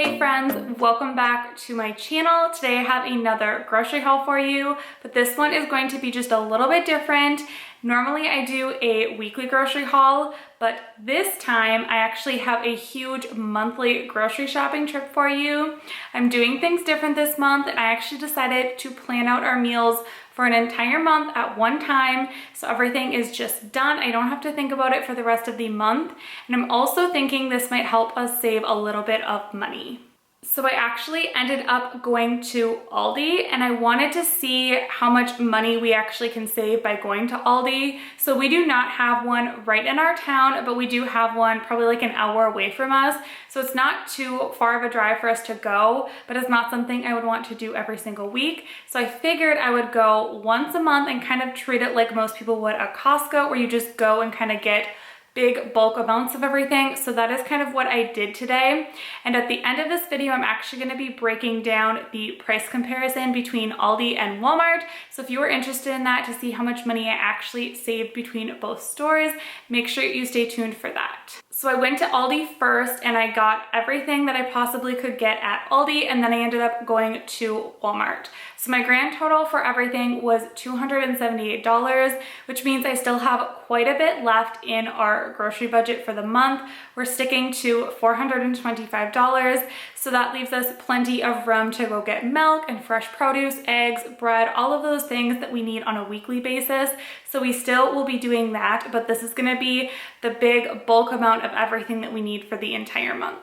Hey friends, welcome back to my channel. Today I have another grocery haul for you, but this one is going to be just a little bit different. Normally I do a weekly grocery haul, but this time I actually have a huge monthly grocery shopping trip for you. I'm doing things different this month, and I actually decided to plan out our meals for an entire month at one time, so everything is just done. I don't have to think about it for the rest of the month, and I'm also thinking this might help us save a little bit of money. So I actually ended up going to Aldi, and I wanted to see how much money we actually can save by going to Aldi. So we do not have one right in our town, but we do have one probably like an hour away from us. So it's not too far of a drive for us to go, but it's not something I would want to do every single week. So I figured I would go once a month and kind of treat it like most people would at Costco, where you just go and kind of get big bulk amounts of everything. So that is kind of what I did today. And at the end of this video, I'm actually going to be breaking down the price comparison between Aldi and Walmart. So if you are interested in that to see how much money I actually saved between both stores, make sure you stay tuned for that. So I went to Aldi first and I got everything that I possibly could get at Aldi, and then I ended up going to Walmart. So my grand total for everything was $278, which means I still have quite a bit left in our grocery budget for the month. We're sticking to $425, so that leaves us plenty of room to go get milk and fresh produce, eggs, bread, all of those things that we need on a weekly basis. So we still will be doing that, but this is gonna be the big bulk amount of everything that we need for the entire month.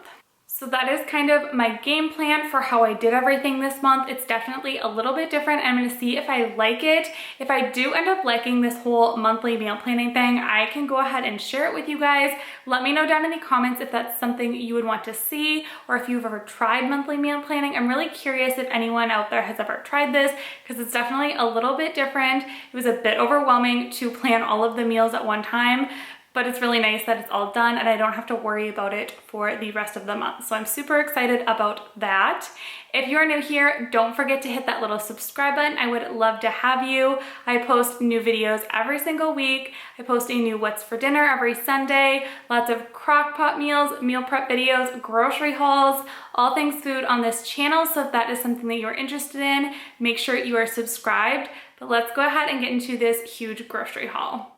So that is kind of my game plan for how I did everything this month. It's definitely a little bit different. I'm gonna see if I like it. If I do end up liking this whole monthly meal planning thing, I can go ahead and share it with you guys. Let me know down in the comments if that's something you would want to see, or if you've ever tried monthly meal planning. I'm really curious if anyone out there has ever tried this, because it's definitely a little bit different. It was a bit overwhelming to plan all of the meals at one time, but it's really nice that it's all done and I don't have to worry about it for the rest of the month. So I'm super excited about that. If you are new here, don't forget to hit that little subscribe button. I would love to have you. I post new videos every single week. I post a new what's for dinner every Sunday, lots of crock pot meals, meal prep videos, grocery hauls, all things food on this channel. So if that is something that you're interested in, make sure you are subscribed. But let's go ahead and get into this huge grocery haul.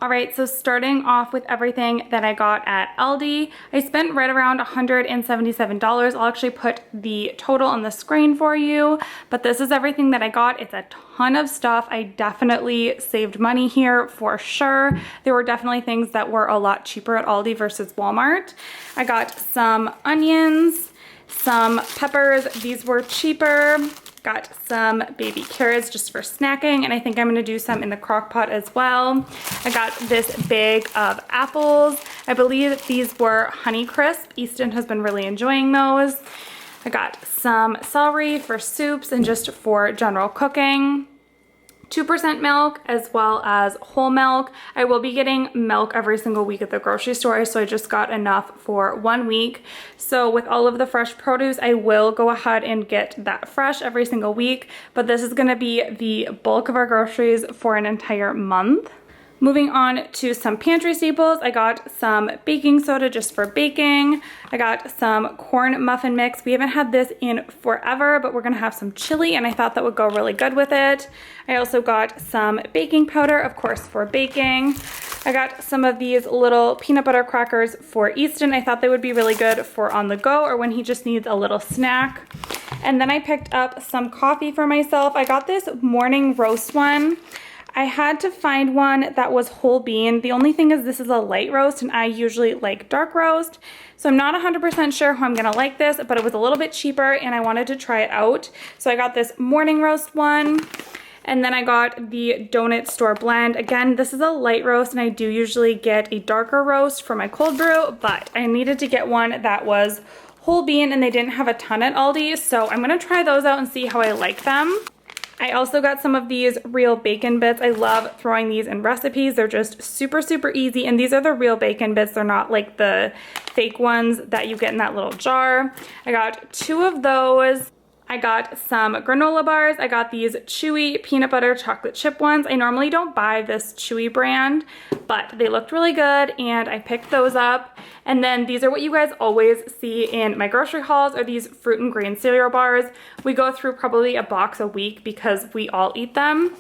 All right, so starting off with everything that I got at Aldi, I spent right around $177. I'll actually put the total on the screen for you, but this is everything that I got. It's a ton of stuff. I definitely saved money here for sure. There were definitely things that were a lot cheaper at Aldi versus Walmart. I got some onions, some peppers. These were cheaper. Got some baby carrots just for snacking, and I think I'm gonna do some in the crock pot as well. I got this bag of apples. I believe these were Honey Crisp. Easton has been really enjoying those. I got some celery for soups and just for general cooking. 2% milk as well as whole milk. I will be getting milk every single week at the grocery store, so I just got enough for 1 week. So with all of the fresh produce, I will go ahead and get that fresh every single week, but this is gonna be the bulk of our groceries for an entire month. Moving on to some pantry staples, I got some baking soda just for baking. I got some corn muffin mix. We haven't had this in forever, but we're gonna have some chili, and I thought that would go really good with it. I also got some baking powder, of course, for baking. I got some of these little peanut butter crackers for Easton. I thought they would be really good for on the go or when he just needs a little snack. And then I picked up some coffee for myself. I got this morning roast one. I had to find one that was whole bean. The only thing is this is a light roast, and I usually like dark roast. So I'm not 100% sure how I'm gonna like this, but it was a little bit cheaper and I wanted to try it out. So I got this morning roast one. And then I got the donut store blend. Again, this is a light roast, and I do usually get a darker roast for my cold brew, but I needed to get one that was whole bean, and they didn't have a ton at Aldi. So I'm gonna try those out and see how I like them. I also got some of these real bacon bits. I love throwing these in recipes. They're just super, super easy. And these are the real bacon bits. They're not like the fake ones that you get in that little jar. I got 2 of those. I got some granola bars. I got these chewy peanut butter chocolate chip ones. I normally don't buy this chewy brand, but they looked really good and I picked those up. And then these are what you guys always see in my grocery hauls, are these fruit and grain cereal bars. We go through probably a box a week because we all eat them.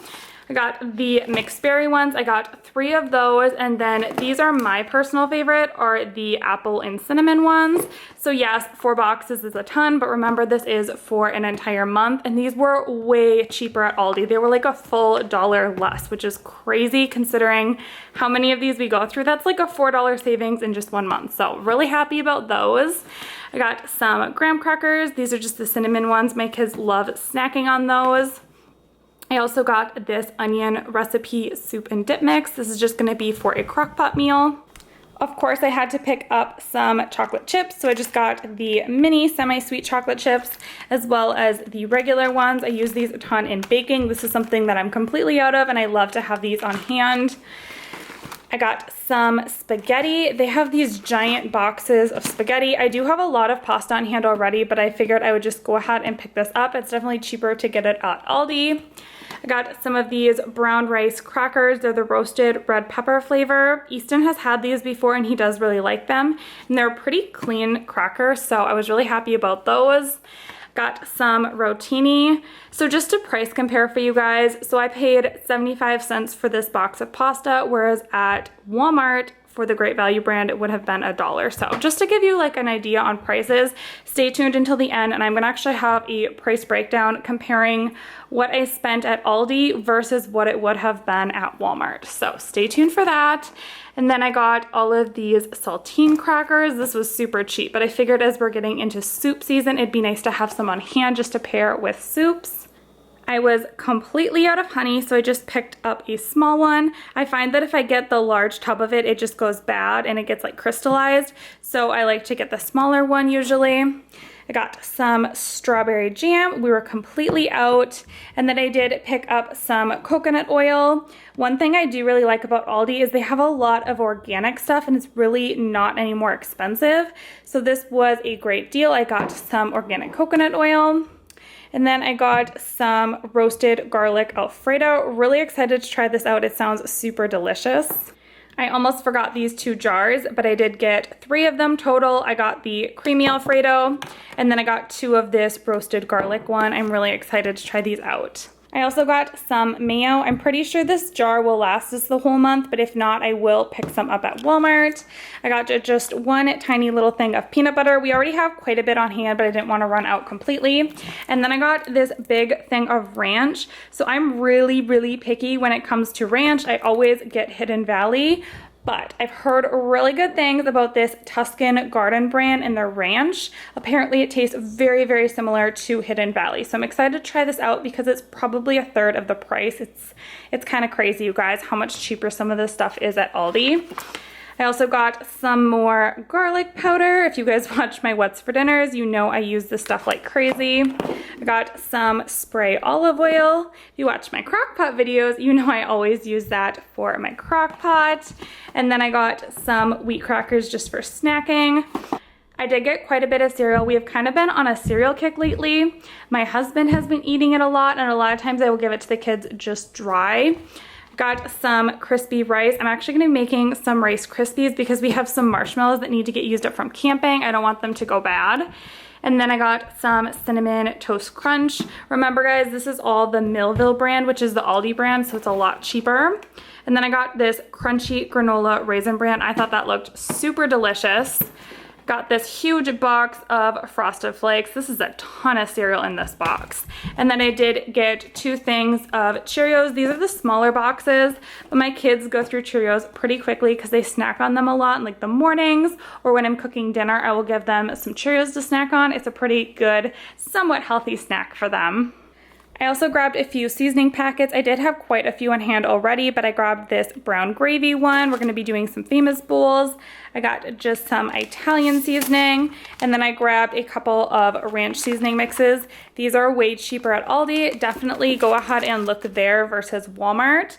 I got the mixed berry ones. I got 3 of those, and then these are my personal favorite, are the apple and cinnamon ones. So yes, 4 boxes is a ton, but remember this is for an entire month, and these were way cheaper at Aldi. They were like a full $1 less, which is crazy considering how many of these we go through. That's like a $4 savings in just 1 month. So really happy about those. I got some graham crackers. These are just the cinnamon ones. My kids love snacking on those. I also got this onion recipe soup and dip mix. This is just gonna be for a crock pot meal. Of course, I had to pick up some chocolate chips, so I just got the mini semi-sweet chocolate chips as well as the regular ones. I use these a ton in baking. This is something that I'm completely out of and I love to have these on hand. I got some spaghetti. They have these giant boxes of spaghetti. I do have a lot of pasta on hand already, but I figured I would just go ahead and pick this up. It's definitely cheaper to get it at Aldi. I got some of these brown rice crackers. They're the roasted red pepper flavor. Easton has had these before and he does really like them. And they're pretty clean crackers, so I was really happy about those. Got some rotini. So just to price compare for you guys, so I paid 75 cents for this box of pasta, whereas at Walmart for the Great Value brand, it would have been $1. So just to give you like an idea on prices, stay tuned until the end and I'm gonna actually have a price breakdown comparing what I spent at Aldi versus what it would have been at Walmart. So stay tuned for that. And then I got all of these saltine crackers. This was super cheap, but I figured as we're getting into soup season, it'd be nice to have some on hand just to pair with soups. I was completely out of honey, so I just picked up a small one. I find that if I get the large tub of it, it just goes bad and it gets like crystallized. So I like to get the smaller one usually. I got some strawberry jam. We were completely out. And then I did pick up some coconut oil. One thing I do really like about Aldi is they have a lot of organic stuff and it's really not any more expensive. So this was a great deal. I got some organic coconut oil. And then I got some roasted garlic Alfredo. Really excited to try this out. It sounds super delicious. I almost forgot these 2 jars, but I did get 3 of them total. I got the creamy Alfredo, and then I got 2 of this roasted garlic one. I'm really excited to try these out. I also got some mayo. I'm pretty sure this jar will last us the whole month, but if not, I will pick some up at Walmart. I got just 1 tiny little thing of peanut butter. We already have quite a bit on hand, but I didn't want to run out completely. And then I got this big thing of ranch. So I'm really, really picky when it comes to ranch. I always get Hidden Valley. But I've heard really good things about this Tuscan Garden brand and their ranch. Apparently it tastes very, very similar to Hidden Valley. So I'm excited to try this out because it's probably a third of the price. It's kind of crazy, you guys, how much cheaper some of this stuff is at Aldi. I also got some more garlic powder. If you guys watch my What's for Dinners, you know I use this stuff like crazy. I got some spray olive oil. If you watch my crock pot videos, you know I always use that for my crock pot. And then I got some wheat crackers just for snacking. I did get quite a bit of cereal. We have kind of been on a cereal kick lately. My husband has been eating it a lot, and a lot of times I will give it to the kids just dry. Got some crispy rice. I'm actually gonna be making some Rice Krispies because we have some marshmallows that need to get used up from camping. I don't want them to go bad. And then I got some Cinnamon Toast Crunch. Remember guys, this is all the Millville brand, which is the Aldi brand, so it's a lot cheaper. And then I got this crunchy granola raisin bran. I thought that looked super delicious. Got this huge box of Frosted Flakes. This is a ton of cereal in this box. And then I did get 2 things of Cheerios. These are the smaller boxes, but my kids go through Cheerios pretty quickly because they snack on them a lot in like the mornings, or when I'm cooking dinner, I will give them some Cheerios to snack on. It's a pretty good, somewhat healthy snack for them. I also grabbed a few seasoning packets. I did have quite a few on hand already, but I grabbed this brown gravy one. We're gonna be doing some famous bowls. I got just some Italian seasoning, and then I grabbed a couple of ranch seasoning mixes. These are way cheaper at Aldi. Definitely go ahead and look there versus Walmart.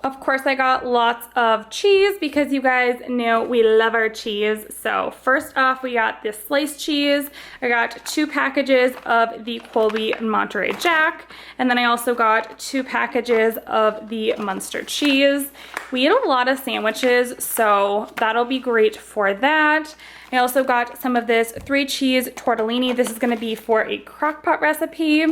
Of course, I got lots of cheese because you guys know we love our cheese. So first off, we got this sliced cheese. I got 2 packages of the Colby and Monterey Jack. And then I also got 2 packages of the Munster cheese. We eat a lot of sandwiches, so that'll be great for that. I also got some of this 3 cheese tortellini. This is gonna be for a crock-pot recipe.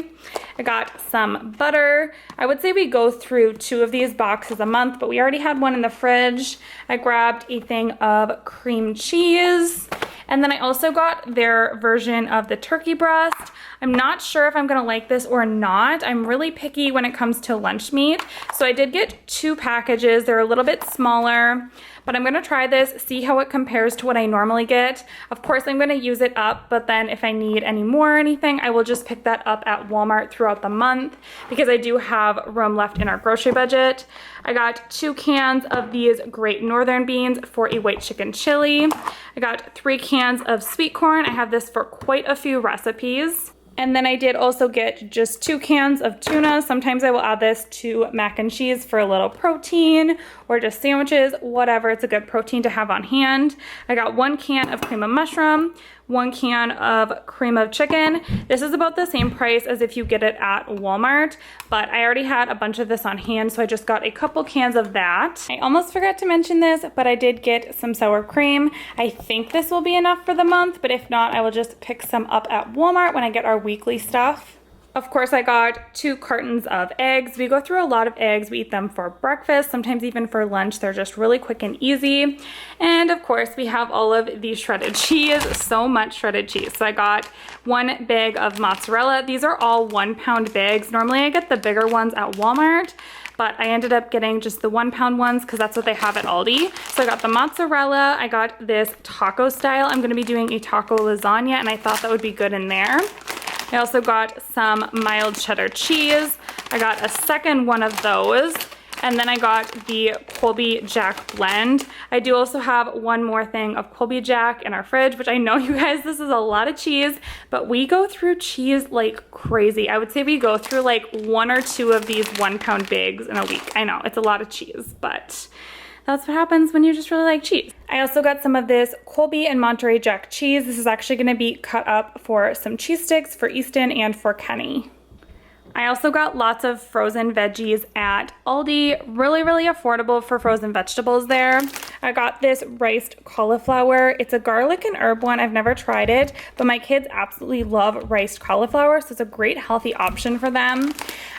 I got some butter. I would say we go through 2 of these boxes a month, but we already had one in the fridge. I grabbed a thing of cream cheese. And then I also got their version of the turkey breast. I'm not sure if I'm gonna like this or not. I'm really picky when it comes to lunch meat. So I did get 2 packages. They're a little bit smaller, but I'm gonna try this, see how it compares to what I normally get. Of course, I'm gonna use it up, but then if I need any more or anything, I will just pick that up at Walmart throughout the month because I do have room left in our grocery budget. I got 2 cans of these Great Northern beans for a white chicken chili. I got 3 cans of sweet corn. I have this for quite a few recipes. And then I did also get just 2 cans of tuna. Sometimes I will add this to mac and cheese for a little protein or just sandwiches, whatever. It's a good protein to have on hand. I got 1 can of cream of mushroom, 1 can of cream of chicken. This is about the same price as if you get it at Walmart, but I already had a bunch of this on hand, so I just got a couple cans of that. I almost forgot to mention this, but I did get some sour cream. I think this will be enough for the month, but if not, I will just pick some up at Walmart when I get our weekly stuff. Of course, I got 2 cartons of eggs. We go through a lot of eggs. We eat them for breakfast, sometimes even for lunch. They're just really quick and easy. And of course, we have all of the shredded cheese, so much shredded cheese. So I got 1 bag of mozzarella. These are all 1-pound bags. Normally I get the bigger ones at Walmart, but I ended up getting just the 1-pound ones because that's what they have at Aldi. So I got the mozzarella. I got this taco style. I'm gonna be doing a taco lasagna, and I thought that would be good in there. I also got some mild cheddar cheese. I got a second one of those. And then I got the Colby Jack blend. I do also have 1 more thing of Colby Jack in our fridge, which I know you guys, this is a lot of cheese, but we go through cheese like crazy. I would say we go through like 1 or 2 of these 1-pound bags in a week. I know, it's a lot of cheese, but that's what happens when you just really like cheese. I also got some of this Colby and Monterey Jack cheese. This is actually gonna be cut up for some cheese sticks for Easton and for Kenny. I also got lots of frozen veggies at Aldi. Really, really affordable for frozen vegetables there. I got this riced cauliflower. It's a garlic and herb one. I've never tried it, but my kids absolutely love riced cauliflower, so it's a great healthy option for them.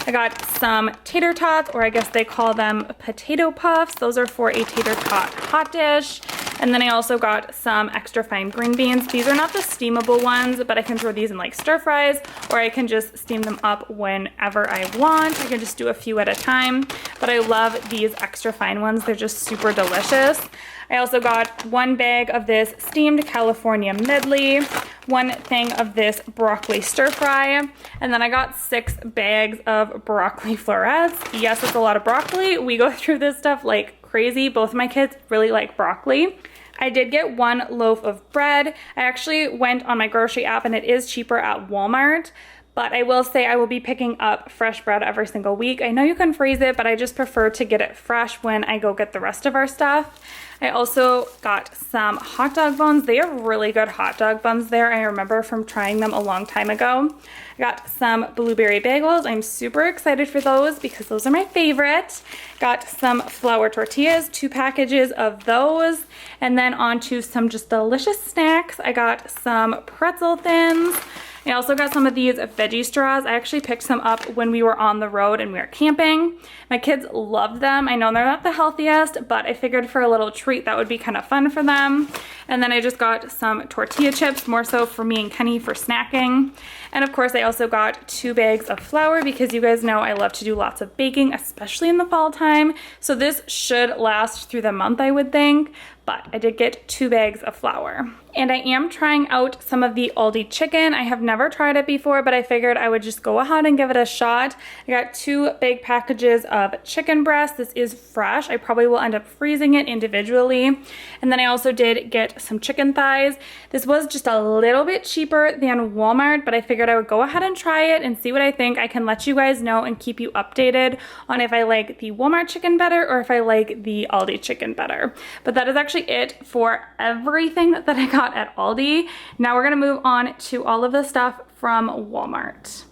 I got some tater tots, or I guess they call them potato puffs. Those are for a tater tot hot dish. And then I also got some extra fine green beans. These are not the steamable ones, but I can throw these in like stir fries, or I can just steam them up whenever I want. I can just do a few at a time, but I love these extra fine ones. They're just super delicious. I also got 1 bag of this steamed California medley, 1 thing of this broccoli stir fry, and then I got 6 bags of broccoli florets. Yes, it's a lot of broccoli. We go through this stuff like crazy. Both of my kids really like broccoli. I did get 1 loaf of bread. I actually went on my grocery app and it is cheaper at Walmart, but I will say I will be picking up fresh bread every single week. I know you can freeze it, but I just prefer to get it fresh when I go get the rest of our stuff. I also got some hot dog buns. They are really good hot dog buns there. I remember from trying them a long time ago. I got some blueberry bagels. I'm super excited for those because those are my favorite. Got some flour tortillas, 2 packages of those. And then on to some just delicious snacks. I got some Pretzel Thins. I also got some of these veggie straws. I actually picked some up when we were on the road and we were camping. My kids loved them. I know they're not the healthiest, but I figured for a little treat that would be kind of fun for them. And then I just got some tortilla chips, more so for me and Kenny for snacking. And of course, I also got 2 bags of flour because you guys know I love to do lots of baking, especially in the fall time. So this should last through the month, I would think. But I did get 2 bags of flour. And I am trying out some of the Aldi Chicken. I have never tried it before, but I figured I would just go ahead and give it a shot. I got 2 big packages of chicken breast. This is fresh. I probably will end up freezing it individually. And then I also did get some chicken thighs. This was just a little bit cheaper than Walmart, but I figured figured I would go ahead and try it and see what I think. I can let you guys know and keep you updated on if I like the Walmart chicken better or if I like the Aldi chicken better. But that is actually it for everything that I got at Aldi. Now we're gonna move on to all of the stuff from Walmart.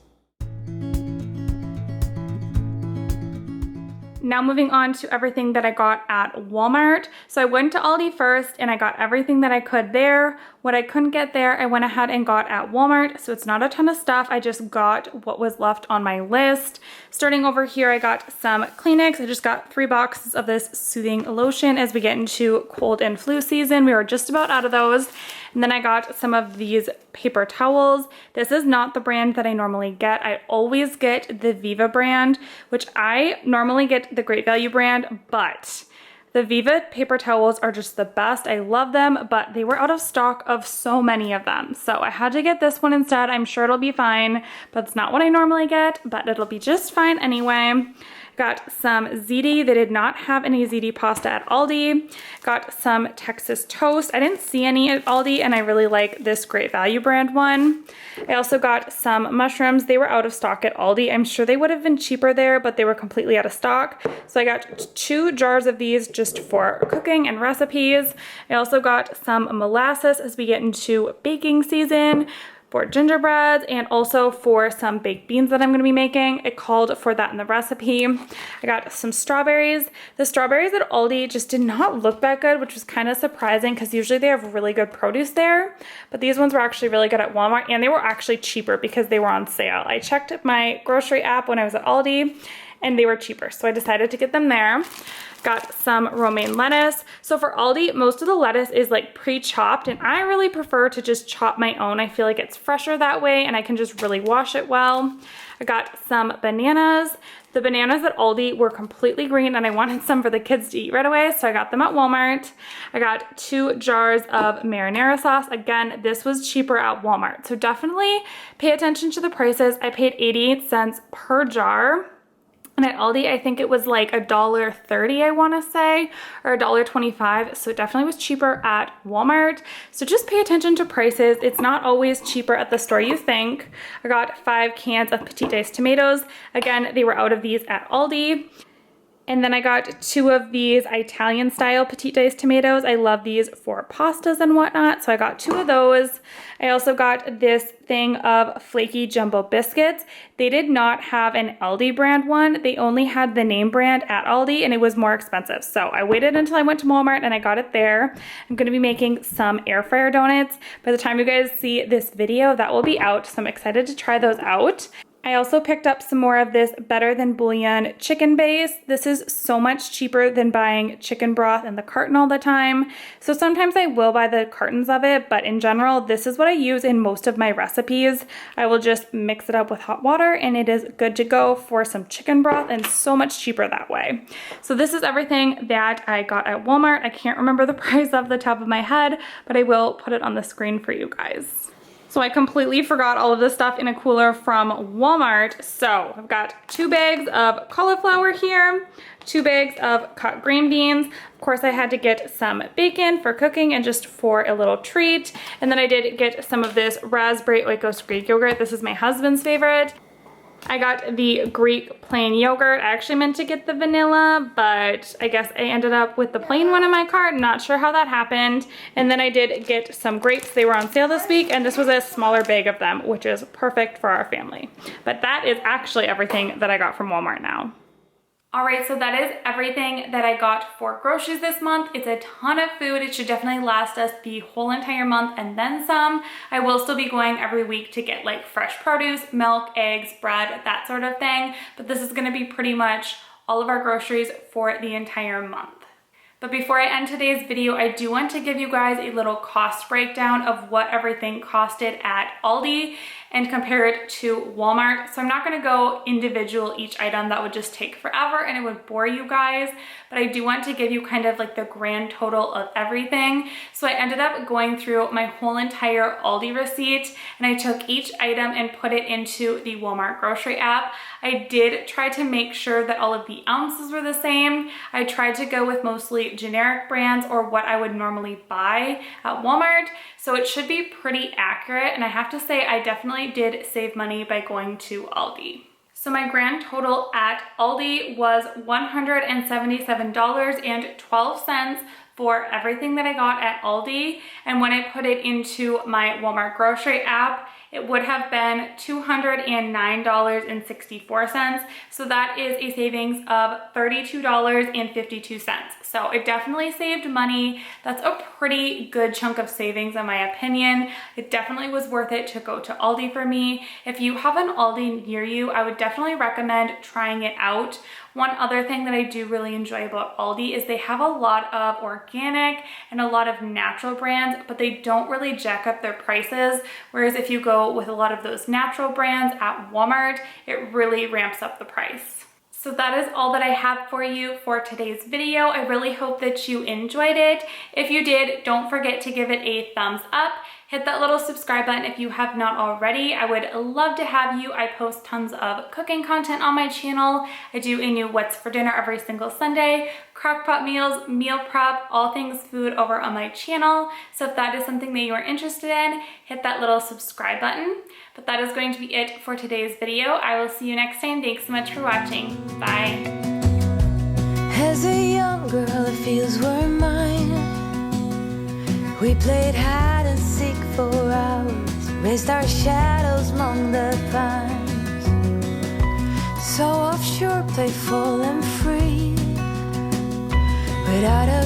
Now moving on to everything that I got at Walmart. So I went to Aldi first and I got everything that I could there. What I couldn't get there, I went ahead and got at Walmart. So it's not a ton of stuff. I just got what was left on my list. Starting over here, I got some Kleenex. I just got 3 boxes of this soothing lotion as we get into cold and flu season. We were just about out of those. And then I got some of these paper towels. This is not the brand that I normally get. I always get the Viva brand, which I normally get the Great Value brand, but the Viva paper towels are just the best. I love them, but they were out of stock of so many of them. So I had to get this one instead. I'm sure it'll be fine, but it's not what I normally get, but it'll be just fine anyway. Got some ziti. They did not have any ziti pasta at Aldi. Got some Texas toast. I didn't see any at Aldi, and I really like this Great Value brand one. I also got some mushrooms. They were out of stock at Aldi. I'm sure they would have been cheaper there, but they were completely out of stock. So I got 2 jars of these just for cooking and recipes. I also got some molasses as we get into baking season, for gingerbreads, and also for some baked beans that I'm gonna be making. It called for that in the recipe. I got some strawberries. The strawberries at Aldi just did not look that good, which was kind of surprising because usually they have really good produce there. But these ones were actually really good at Walmart, and they were actually cheaper because they were on sale. I checked my grocery app when I was at Aldi and they were cheaper, so I decided to get them there. Got some romaine lettuce. So for Aldi, most of the lettuce is like pre-chopped, and I really prefer to just chop my own. I feel like it's fresher that way and I can just really wash it well. I got some bananas. The bananas at Aldi were completely green and I wanted some for the kids to eat right away, so I got them at Walmart. I got 2 jars of marinara sauce. Again, this was cheaper at Walmart, so definitely pay attention to the prices. I paid 88 cents per jar. And at Aldi, I think it was like $1.30, I want to say, or $1.25. So it definitely was cheaper at Walmart. So just pay attention to prices. It's not always cheaper at the store you think. I got 5 cans of petite diced tomatoes. Again, they were out of these at Aldi. And then I got 2 of these Italian style petite diced tomatoes. I love these for pastas and whatnot, so I got 2 of those. I also got this thing of flaky jumbo biscuits. They did not have an Aldi brand one. They only had the name brand at Aldi, and it was more expensive. So I waited until I went to Walmart and I got it there. I'm gonna be making some air fryer donuts. By the time you guys see this video, that will be out, so I'm excited to try those out. I also picked up some more of this Better Than Bouillon chicken base. This is so much cheaper than buying chicken broth in the carton all the time. So sometimes I will buy the cartons of it, but in general, this is what I use in most of my recipes. I will just mix it up with hot water and it is good to go for some chicken broth, and so much cheaper that way. So this is everything that I got at Walmart. I can't remember the price off the top of my head, but I will put it on the screen for you guys. So I completely forgot all of this stuff in a cooler from Walmart. So I've got 2 bags of cauliflower here, 2 bags of cut green beans. Of course, I had to get some bacon for cooking and just for a little treat. And then I did get some of this raspberry oikos Greek yogurt. This is my husband's favorite. I got the Greek plain yogurt. I actually meant to get the vanilla, but I guess I ended up with the plain one in my cart. Not sure how that happened. And then I did get some grapes. They were on sale this week, and this was a smaller bag of them, which is perfect for our family. But that is actually everything that I got from Walmart now. All right, so that is everything that I got for groceries this month. It's a ton of food. It should definitely last us the whole entire month and then some. I will still be going every week to get like fresh produce, milk, eggs, bread, that sort of thing. But this is gonna be pretty much all of our groceries for the entire month. But before I end today's video, I do want to give you guys a little cost breakdown of what everything costed at Aldi and compare it to Walmart. So I'm not gonna go individual each item. That would just take forever and it would bore you guys. But I do want to give you kind of like the grand total of everything. So I ended up going through my whole entire Aldi receipt, and I took each item and put it into the Walmart grocery app. I did try to make sure that all of the ounces were the same. I tried to go with mostly generic brands or what I would normally buy at Walmart. So it should be pretty accurate. And I have to say, I definitely definitely did save money by going to Aldi. So my grand total at Aldi was $177.12 for everything that I got at Aldi. And when I put it into my Walmart grocery app, it would have been $209.64. So that is a savings of $32.52. So it definitely saved money. That's a pretty good chunk of savings in my opinion. It definitely was worth it to go to Aldi for me. If you have an Aldi near you, I would definitely recommend trying it out. One other thing that I do really enjoy about Aldi is they have a lot of organic and a lot of natural brands, but they don't really jack up their prices. Whereas if you go with a lot of those natural brands at Walmart, it really ramps up the price. So that is all that I have for you for today's video. I really hope that you enjoyed it. If you did, don't forget to give it a thumbs up. Hit that little subscribe button if you have not already. I would love to have you. I post tons of cooking content on my channel. I do a new What's for Dinner every single Sunday, crockpot meals, meal prep, all things food over on my channel. So if that is something that you are interested in, hit that little subscribe button. But that is going to be it for today's video. I will see you next time. Thanks so much for watching. Bye. As a young girl, the fields were mine. We played hide and seek for hours, raised our shadows among the pines. So offshore, playful and free, without a